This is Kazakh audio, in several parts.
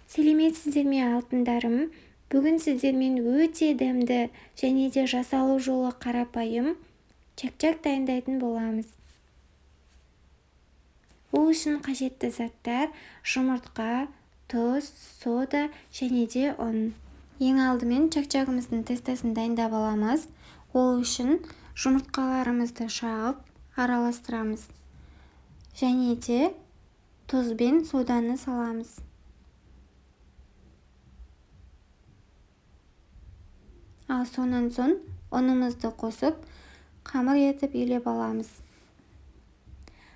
Сәлеметсіздер ме алтындарым? Бүгін сіздермен өте дәмді және де жасалу жолы қарапайым чак-чак дайындайтын боламыз. Ол үшін қажетті заттар: жұмыртқа, тұз, сода және де ұн. Ең алдымен чак-чагымыздың тестасын дайындап аламыз. Ол үшін жұмыртқаларымызды шағып араластырамыз және де тұз бен соданы саламыз. Ал сонан соң ұнымызды қосып, қамыр етіп илеп аламыз.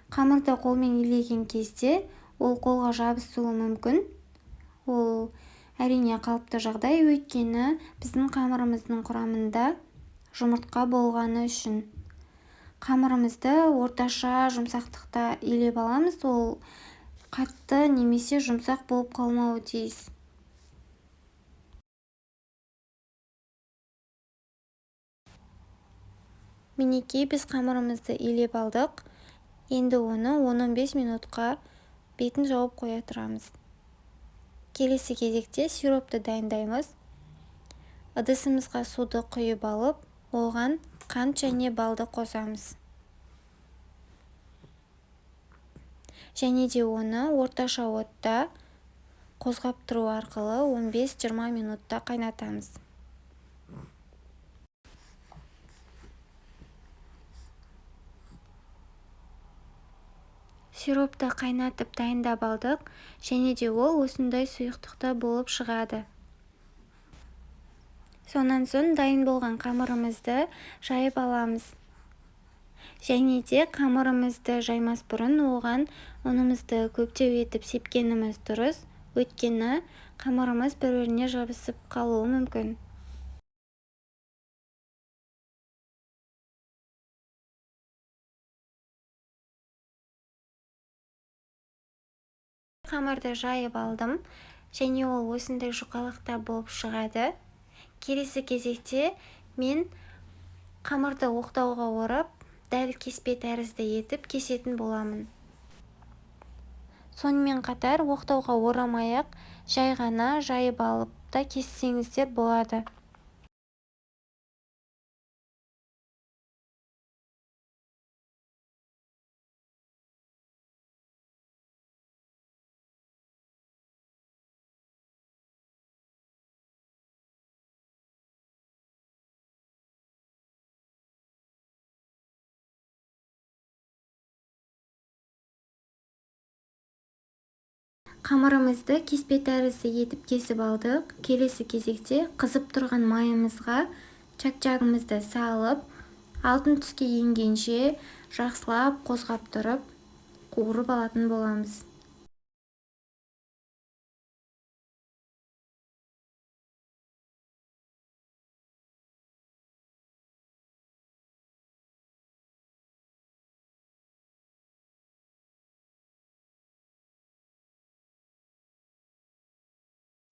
Қамырды қолмен илеген кезде ол қолға жабысуы мүмкін. Ол әрине қалыпты жағдай, өйткені біздің қамырымыздың құрамында жұмыртқа болғаны үшін. Қамырымызды орташа жұмсақтықта илеп аламыз. Ол қатты немесе жұмсақ болып қалмауы тиіс. Мінекей, біз қамырымызды илеп алдық. Енді оны 10-15 минутқа бетін жауып қоя тұрамыз. Келесі кезекте сиропты дайындаймыз. Ыдысымызға суды құйып алып, оған қант және балды қосамыз. Және де оны орташа отта қозғап тұру арқылы 15-20 минутта қайнатамыз. Сиропты қайнатып дайындап алдық, және де ол осындай сұйықтықта болып шығады. Сонан соң дайын болған қамырымызды жайып аламыз. Және де қамырымызды жаймас бұрын оған ұнымызды көптеу етіп сепкеніміз дұрыс, өйткені қамырымыз бір-біріне жабысып қалуы мүмкін. Қамырды жайып алдым, және ол осындай жұқалықта болып шығады. Келесі кезекте мен қамырды оқтауға орап, дәл кеспе тәрізді етіп кесетін боламын. Сонымен қатар оқтауға орамай-ақ жай ғана жайып алып та кессеңіздер болады. Қамырымызды кеспе тәрізді етіп кесіп алдық. Келесі кезекте қызып тұрған майымызға чак-чагымызды салып, алтын түске енгенше жақсылап қозғап тұрып, қуырып алатын боламыз.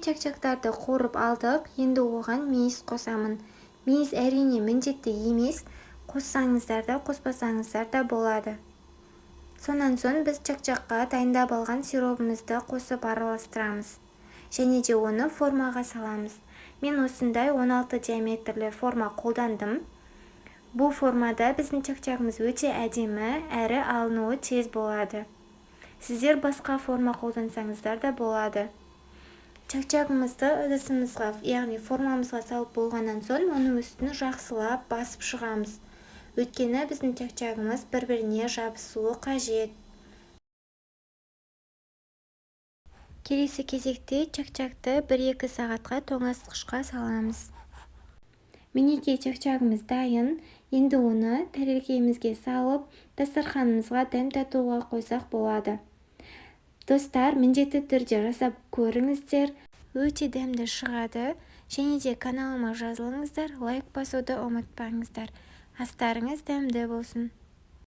Чак-чактарды қуырып алдық. Енді оған мейіз қосамын. Мейіз әрине міндетті емес, қоссаңыздар да, қоспасаңыздар да болады. Сонан соң біз чак-чакқа дайындап алған сиропымызды қосып араластырамыз. Және де оны формаға саламыз. Мен осындай 16 диаметрлі форма қолдандым. Бұл формада біздің чак-чагымыз өте әдемі әрі алынуы тез болады. Сіздер басқа форма қолдансаңыздар да болады. Чак-чагымызды ыдысымызға, яғни формамызға салып болғаннан соң, оның үстін жақсылап басып шығамыз. Өйткені біздің чак-чагымыз бір-біріне жабысуы қажет. Келесі кезекте чак-чакты 1-2 сағатқа тоңазытқышқа саламыз. Мінекей, чак-чагымыз дайын. Енді оны тәрелкемізге салып, дастарханымызға дәм татуға қойсақ болады. Достар, міндетті түрде жасап көріңіздер. Өте дәмді шығады. Және де каналыма жазылыңыздар, лайк басуды ұмытпаңыздар. Астарыңыз дәмді болсын.